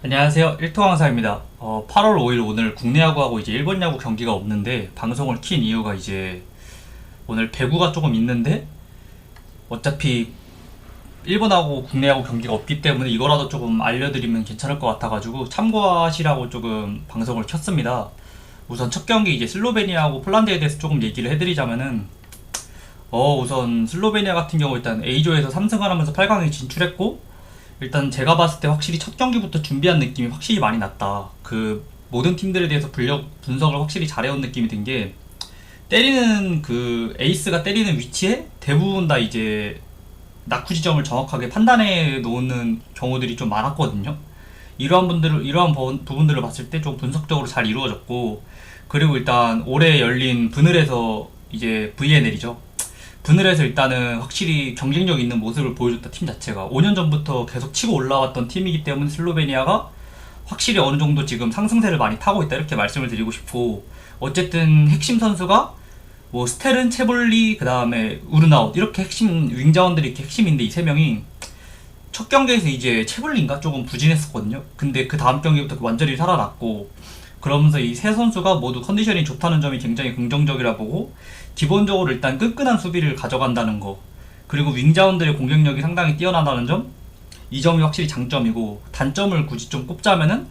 안녕하세요. 일토강사입니다. 8월 5일 오늘 국내 야구하고 이제 일본 야구 경기가 없는데 방송을 킨 이유가 이제 오늘 배구가 조금 있는데 어차피 일본하고 국내 야구 경기가 없기 때문에 이거라도 조금 알려드리면 괜찮을 것 같아가지고 참고하시라고 조금 방송을 켰습니다. 우선 첫 경기 이제 슬로베니아하고 폴란드에 대해서 조금 얘기를 해드리자면은 우선 슬로베니아 같은 경우 일단 A조에서 3승을 하면서 8강에 진출했고 일단 제가 봤을 때 확실히 첫 경기부터 준비한 느낌이 확실히 많이 났다. 그 모든 팀들에 대해서 분석을 확실히 잘해온 느낌이 든 게 때리는 그 에이스가 때리는 위치에 대부분 다 이제 낙후 지점을 정확하게 판단해 놓는 경우들이 좀 많았거든요. 이러한 부분들을 봤을 때 좀 분석적으로 잘 이루어졌고, 그리고 일단 올해 열린 분을에서 이제 VNL이죠. 분을해서 일단은 확실히 경쟁력 있는 모습을 보여줬다. 팀 자체가 5년 전부터 계속 치고 올라왔던 팀이기 때문에 슬로베니아가 확실히 어느 정도 지금 상승세를 많이 타고 있다 이렇게 말씀을 드리고 싶고, 어쨌든 핵심 선수가 뭐 스텔은, 체볼리, 그 다음에 우르나웃 이렇게 핵심 윙자원들이 이렇게 핵심인데 이 세 명이 첫 경기에서 이제 체블린가 조금 부진했었거든요. 근데 그 다음 경기부터 완전히 살아났고, 그러면서 이 세 선수가 모두 컨디션이 좋다는 점이 굉장히 긍정적이라 보고, 기본적으로 일단 끈끈한 수비를 가져간다는 거, 그리고 윙자원들의 공격력이 상당히 뛰어나다는 점, 이 점이 확실히 장점이고, 단점을 굳이 좀 꼽자면은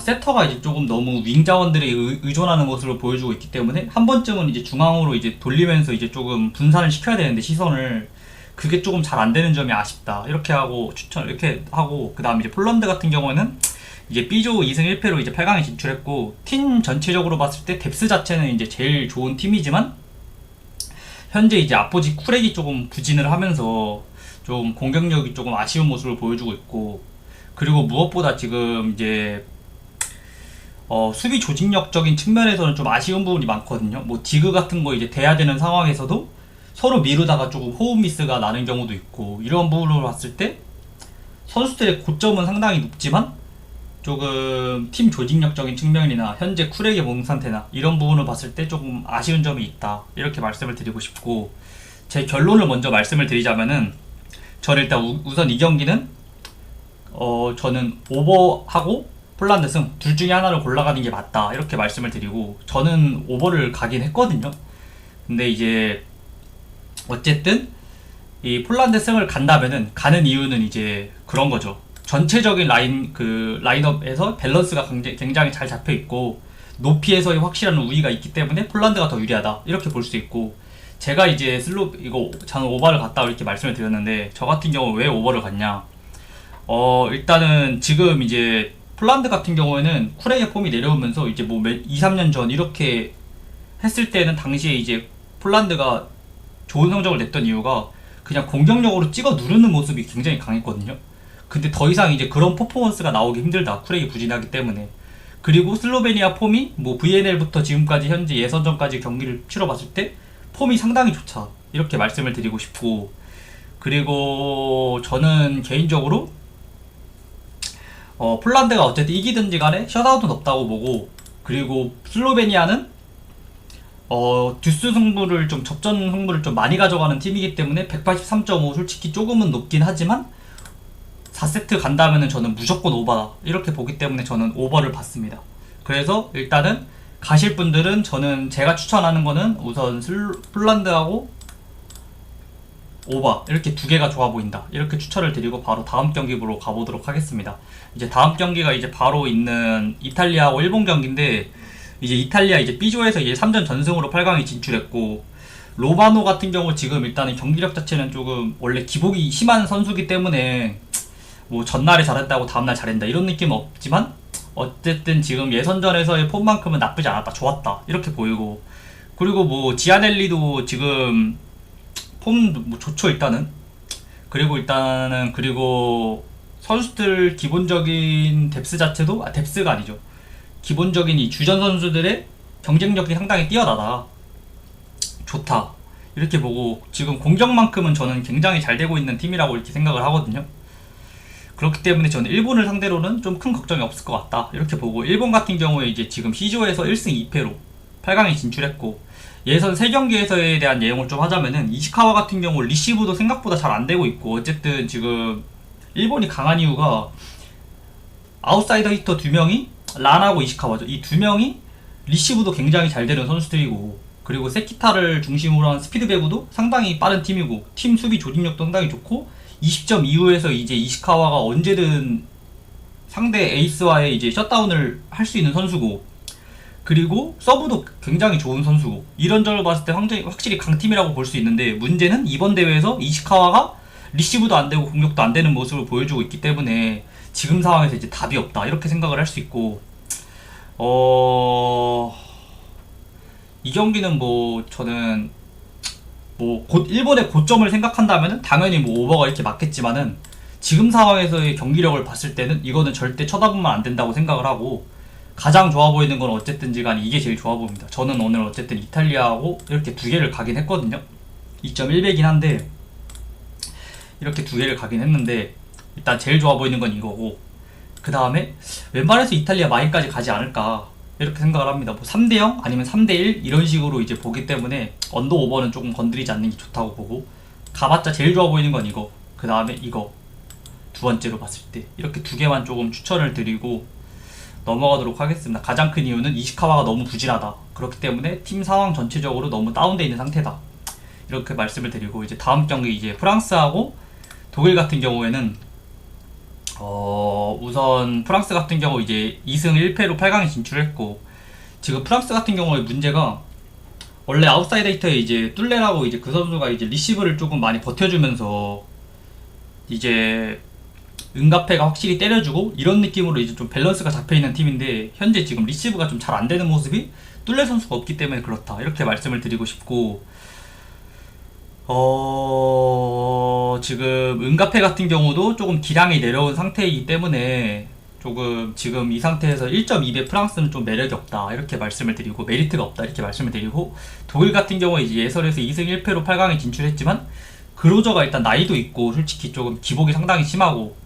세터가 이제 조금 너무 윙자원들에 의존하는 모습을 보여주고 있기 때문에 한 번쯤은 이제 중앙으로 이제 돌리면서 이제 조금 분산을 시켜야 되는데 시선을, 그게 조금 잘 안 되는 점이 아쉽다 이렇게 하고 이렇게 하고, 그 다음 이제 폴란드 같은 경우에는 이제 B조 2승 1패로 이제 8강에 진출했고, 팀 전체적으로 봤을 때 뎁스 자체는 이제 제일 좋은 팀이지만 현재 이제 아포지 쿠렉이 조금 부진을 하면서 좀 공격력이 조금 아쉬운 모습을 보여주고 있고, 그리고 무엇보다 지금 이제 수비 조직력적인 측면에서는 좀 아쉬운 부분이 많거든요. 뭐 디그 같은 거 이제 돼야 되는 상황에서도 서로 미루다가 조금 호흡 미스가 나는 경우도 있고, 이런 부분으로 봤을 때 선수들의 고점은 상당히 높지만 조금 팀 조직력적인 측면이나 현재 쿨에게 몸 상태나 이런 부분을 봤을 때 조금 아쉬운 점이 있다 이렇게 말씀을 드리고 싶고, 제 결론을 먼저 말씀을 드리자면은 저는 일단 우선 이 경기는 저는 오버하고 폴란드 승 둘 중에 하나를 골라가는 게 맞다 이렇게 말씀을 드리고, 저는 오버를 가긴 했거든요. 근데 이제 어쨌든 이 폴란드 승을 간다면은 가는 이유는 이제 그런 거죠. 전체적인 라인업에서 밸런스가 굉장히 잘 잡혀 있고 높이에서의 확실한 우위가 있기 때문에 폴란드가 더 유리하다 이렇게 볼 수 있고, 제가 이제 이거 저는 오버를 갔다 이렇게 말씀을 드렸는데, 저 같은 경우 왜 오버를 갔냐? 일단은 지금 이제 폴란드 같은 경우에는 쿠레의 폼이 내려오면서 이제 뭐 2, 3년 전 이렇게 했을 때는 당시에 이제 폴란드가 좋은 성적을 냈던 이유가 그냥 공격력으로 찍어 누르는 모습이 굉장히 강했거든요. 근데 더 이상 이제 그런 퍼포먼스가 나오기 힘들다. 쿠렉이 부진하기 때문에. 그리고 슬로베니아 폼이 뭐 VNL부터 지금까지 현재 예선전까지 경기를 치러봤을 때 폼이 상당히 좋다 이렇게 말씀을 드리고 싶고, 그리고 저는 개인적으로 폴란드가 어쨌든 이기든지 간에 셧아웃은 없다고 보고, 그리고 슬로베니아는 듀스 승부를 좀 접전 승부를 좀 많이 가져가는 팀이기 때문에 183.5 솔직히 조금은 높긴 하지만 4세트 간다면은 저는 무조건 오버다 이렇게 보기 때문에 저는 오버를 받습니다. 그래서 일단은 가실 분들은 저는 제가 추천하는 거는 우선 폴란드하고 오버 이렇게 두 개가 좋아 보인다 이렇게 추천을 드리고 바로 다음 경기로 가보도록 하겠습니다. 이제 다음 경기가 이제 바로 있는 이탈리아하고 일본 경기인데, 이제 이탈리아 이제 B조에서 이제 3전 전승으로 8강에 진출했고, 로마노 같은 경우 지금 일단은 경기력 자체는 조금 원래 기복이 심한 선수기 때문에 뭐 전날에 잘했다고 다음날 잘한다 이런 느낌은 없지만 어쨌든 지금 예선전에서의 폼만큼은 나쁘지 않았다, 좋았다 이렇게 보이고, 그리고 뭐 지아넬리도 지금 폼 뭐 좋죠 일단은. 그리고 선수들 기본적인 뎁스 자체도 뎁스가 아니죠, 기본적인 이 주전 선수들의 경쟁력이 상당히 뛰어나다, 좋다 이렇게 보고, 지금 공격만큼은 저는 굉장히 잘 되고 있는 팀이라고 이렇게 생각을 하거든요. 그렇기 때문에 저는 일본을 상대로는 좀 큰 걱정이 없을 것 같다 이렇게 보고, 일본 같은 경우에 이제 지금 C조에서 1승 2패로 8강에 진출했고, 예선 3경기에서에 대한 내용을 좀 하자면은 이시카와 같은 경우 리시브도 생각보다 잘 안되고 있고, 어쨌든 지금 일본이 강한 이유가 아웃사이더 히터 두 명이 란하고 이시카와죠. 이 두 명이 리시브도 굉장히 잘 되는 선수들이고, 그리고 세키타를 중심으로 한 스피드 배구도 상당히 빠른 팀이고, 팀 수비 조직력도 상당히 좋고, 20점 이후에서 이제 이시카와가 언제든 상대 에이스와의 이제 셧다운을 할 수 있는 선수고, 그리고 서브도 굉장히 좋은 선수고, 이런 점을 봤을 때 확실히 강팀이라고 볼 수 있는데, 문제는 이번 대회에서 이시카와가 리시브도 안 되고 공격도 안 되는 모습을 보여주고 있기 때문에 지금 상황에서 이제 답이 없다 이렇게 생각을 할 수 있고, 이 경기는 뭐 저는 뭐 일본의 고점을 생각한다면은 당연히 뭐 오버가 이렇게 맞겠지만은, 지금 상황에서의 경기력을 봤을 때는 이거는 절대 쳐다보면 안 된다고 생각을 하고, 가장 좋아 보이는 건 어쨌든지 간에 이게 제일 좋아 보입니다. 저는 오늘 어쨌든 이탈리아하고 이렇게 두 개를 가긴 했거든요. 2.1배긴 한데 이렇게 두 개를 가긴 했는데, 일단 제일 좋아 보이는 건 이거고, 그 다음에 왼발에서 이탈리아 마인까지 가지 않을까 이렇게 생각을 합니다. 뭐 3대0 아니면 3대1 이런 식으로 이제 보기 때문에 언더 오버는 조금 건드리지 않는 게 좋다고 보고, 가봤자 제일 좋아 보이는 건 이거, 그 다음에 이거 두 번째로 봤을 때 이렇게 두 개만 조금 추천을 드리고 넘어가도록 하겠습니다. 가장 큰 이유는 이시카와가 너무 부진하다. 그렇기 때문에 팀 상황 전체적으로 너무 다운되어 있는 상태다. 이렇게 말씀을 드리고, 이제 다음 경기 이제 프랑스하고 독일 같은 경우에는 우선 프랑스 같은 경우 이제 2승 1패로 8강에 진출했고, 지금 프랑스 같은 경우의 문제가 원래 아웃사이드 히터에 이제 뚫레라고 이제 그 선수가 이제 리시브를 조금 많이 버텨주면서 이제 은가페가 확실히 때려주고 이런 느낌으로 이제 좀 밸런스가 잡혀있는 팀인데, 현재 지금 리시브가 좀 잘 안되는 모습이 뚫레 선수가 없기 때문에 그렇다 이렇게 말씀을 드리고 싶고, 지금 은가페 같은 경우도 조금 기량이 내려온 상태이기 때문에 조금 지금 이 상태에서 1.2배 프랑스는 좀 매력이 없다 이렇게 말씀을 드리고, 메리트가 없다 이렇게 말씀을 드리고, 독일 같은 경우에 이제 예선에서 2승 1패로 8강에 진출했지만 그로저가 일단 나이도 있고 솔직히 조금 기복이 상당히 심하고,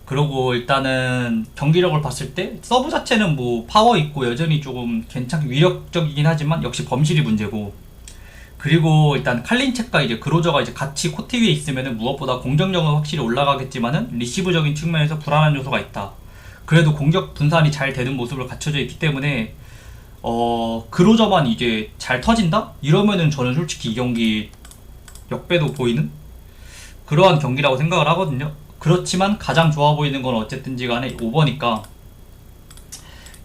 그러고 일단은 경기력을 봤을 때 서브 자체는 뭐 파워 있고 여전히 조금 괜찮게 위력적이긴 하지만 역시 범실이 문제고, 그리고 일단 칼린체과 이제 그로저가 이제 같이 코트 위에 있으면은 무엇보다 공격력은 확실히 올라가겠지만은 리시브적인 측면에서 불안한 요소가 있다. 그래도 공격 분산이 잘 되는 모습을 갖춰져 있기 때문에 그로저만 이제 잘 터진다? 이러면은 저는 솔직히 이 경기 역배도 보이는 그러한 경기라고 생각을 하거든요. 그렇지만 가장 좋아 보이는 건 어쨌든지 간에 오버니까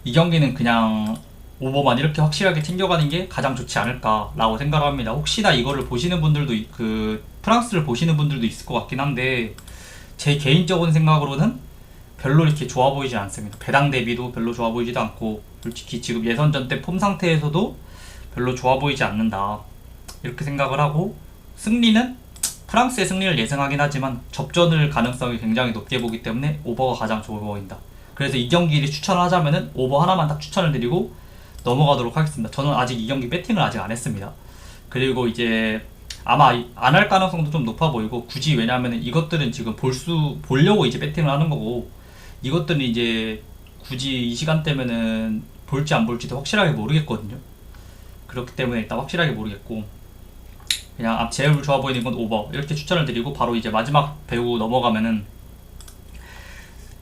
이 경기는 그냥 오버만 이렇게 확실하게 챙겨가는 게 가장 좋지 않을까라고 생각을 합니다. 혹시나 이거를 보시는 분들도 프랑스를 보시는 분들도 있을 것 같긴 한데, 제 개인적인 생각으로는 별로 이렇게 좋아 보이지 않습니다. 배당 대비도 별로 좋아 보이지도 않고, 솔직히 지금 예선전 때 폼 상태에서도 별로 좋아 보이지 않는다 이렇게 생각을 하고, 승리는 프랑스의 승리를 예상하긴 하지만 접전을 가능성이 굉장히 높게 보기 때문에 오버가 가장 좋아 보인다. 그래서 이 경기를 추천을 하자면은 오버 하나만 딱 추천을 드리고 넘어가도록 하겠습니다. 저는 아직 이 경기 배팅을 아직 안 했습니다. 그리고 이제 아마 안 할 가능성도 좀 높아 보이고, 굳이 왜냐면은 이것들은 지금 보려고 이제 배팅을 하는 거고, 이것들은 이제 굳이 이 시간대면은 볼지 안 볼지도 확실하게 모르겠거든요. 그렇기 때문에 일단 확실하게 모르겠고, 그냥 제일 좋아 보이는 건 오버 이렇게 추천을 드리고, 바로 이제 마지막 배우 넘어가면은,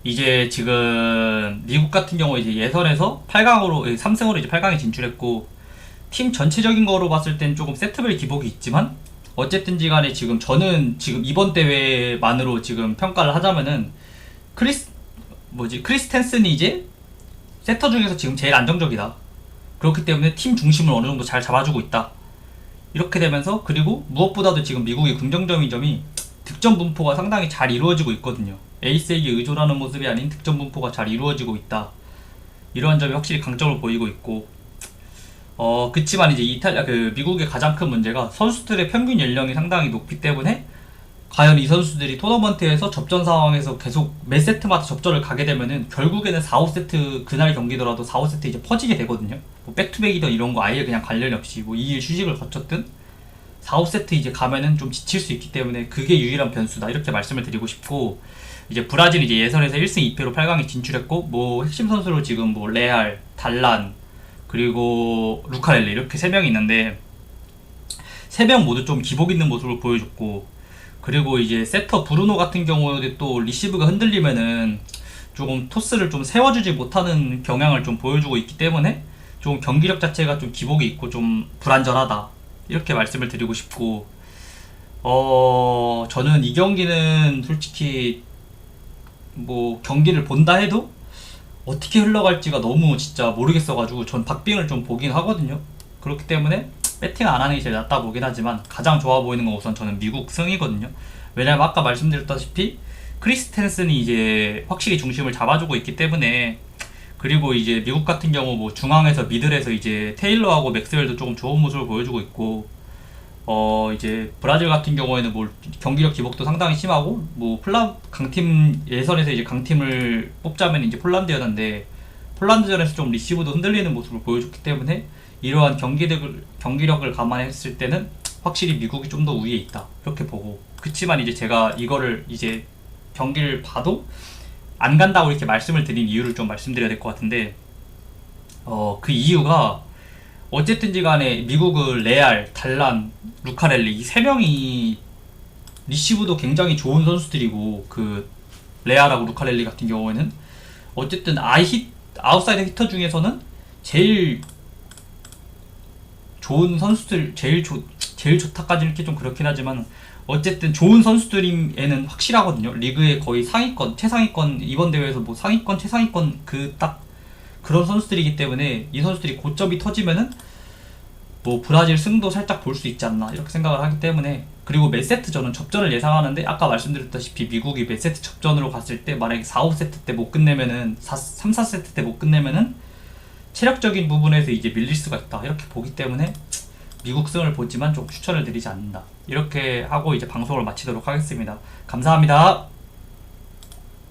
이제 지금 미국 같은 경우 이제 예선에서 8강으로 3승으로 이제 8강에 진출했고, 팀 전체적인 거로 봤을 땐 조금 세트별 기복이 있지만 어쨌든지 간에 지금 저는 지금 이번 대회만으로 지금 평가를 하자면은 크리스텐슨이 이제 세터 중에서 지금 제일 안정적이다. 그렇기 때문에 팀 중심을 어느 정도 잘 잡아주고 있다. 이렇게 되면서, 그리고 무엇보다도 지금 미국의 긍정적인 점이 득점 분포가 상당히 잘 이루어지고 있거든요. 에이스에게 의존하는 모습이 아닌 득점 분포가 잘 이루어지고 있다. 이러한 점이 확실히 강점을 보이고 있고, 그치만 이제 미국의 가장 큰 문제가 선수들의 평균 연령이 상당히 높기 때문에, 과연 이 선수들이 토너먼트에서 접전 상황에서 계속 매 세트마다 접전을 가게 되면은 결국에는 4, 5세트 그날 경기더라도 4, 5세트 이제 퍼지게 되거든요. 뭐 백투백이든 이런 거 아예 그냥 관련 없이 뭐 2일 휴식을 거쳤든 4, 5세트 이제 가면은 좀 지칠 수 있기 때문에 그게 유일한 변수다 이렇게 말씀을 드리고 싶고, 이제 브라질이 이제 예선에서 1승 2패로 8강에 진출했고, 뭐 핵심 선수로 지금 뭐 레알, 달란, 그리고 루카렐리 이렇게 3명이 있는데 3명 모두 좀 기복 있는 모습을 보여줬고, 그리고 이제 세터 브루노 같은 경우에 또 리시브가 흔들리면은 조금 토스를 좀 세워주지 못하는 경향을 좀 보여주고 있기 때문에 좀 경기력 자체가 좀 기복이 있고 좀 불안전하다 이렇게 말씀을 드리고 싶고, 저는 이 경기는 솔직히 뭐 경기를 본다 해도 어떻게 흘러갈지가 너무 진짜 모르겠어가지고 전 박빙을 좀 보긴 하거든요. 그렇기 때문에 배팅 안 하는 게 제일 낫다 보긴 하지만 가장 좋아 보이는 건 우선 저는 미국 승이거든요. 왜냐면 아까 말씀드렸다시피 크리스텐슨이 이제 확실히 중심을 잡아주고 있기 때문에, 그리고 이제 미국 같은 경우 뭐 중앙에서 미들에서 이제 테일러하고 맥스웰도 조금 좋은 모습을 보여주고 있고, 이제 브라질 같은 경우에는 뭐 경기력 기복도 상당히 심하고, 뭐 강팀 예선에서 이제 강팀을 뽑자면 이제 폴란드였는데 폴란드전에서 좀 리시브도 흔들리는 모습을 보여줬기 때문에 이러한 경기력을 감안했을 때는 확실히 미국이 좀 더 우위에 있다 이렇게 보고, 그치만 이제 제가 이거를 이제 경기를 봐도 안 간다고 이렇게 말씀을 드린 이유를 좀 말씀드려야 될 것 같은데, 그 이유가 어쨌든지 간에 미국은 레알, 달란, 루카렐리 이 세 명이 리시브도 굉장히 좋은 선수들이고, 그 레알하고 루카렐리 같은 경우에는 어쨌든 아웃사이드 히터 중에서는 제일 좋은 선수들, 제일 좋다까지는 이렇게 좀 그렇긴 하지만 어쨌든 좋은 선수들에는 확실하거든요. 리그의 거의 상위권, 최상위권, 이번 대회에서 뭐 상위권, 최상위권 그 딱 그런 선수들이기 때문에 이 선수들이 고점이 터지면은 뭐 브라질 승도 살짝 볼 수 있지 않나 이렇게 생각을 하기 때문에, 그리고 몇 세트 저는 접전을 예상하는데 아까 말씀드렸다시피 미국이 몇 세트 접전으로 갔을 때 만약에 4, 5세트 때 못 끝내면은 3, 4세트 때 못 끝내면은 체력적인 부분에서 이제 밀릴 수가 있다 이렇게 보기 때문에 미국 승을 보지만 좀 추천을 드리지 않는다 이렇게 하고 이제 방송을 마치도록 하겠습니다. 감사합니다.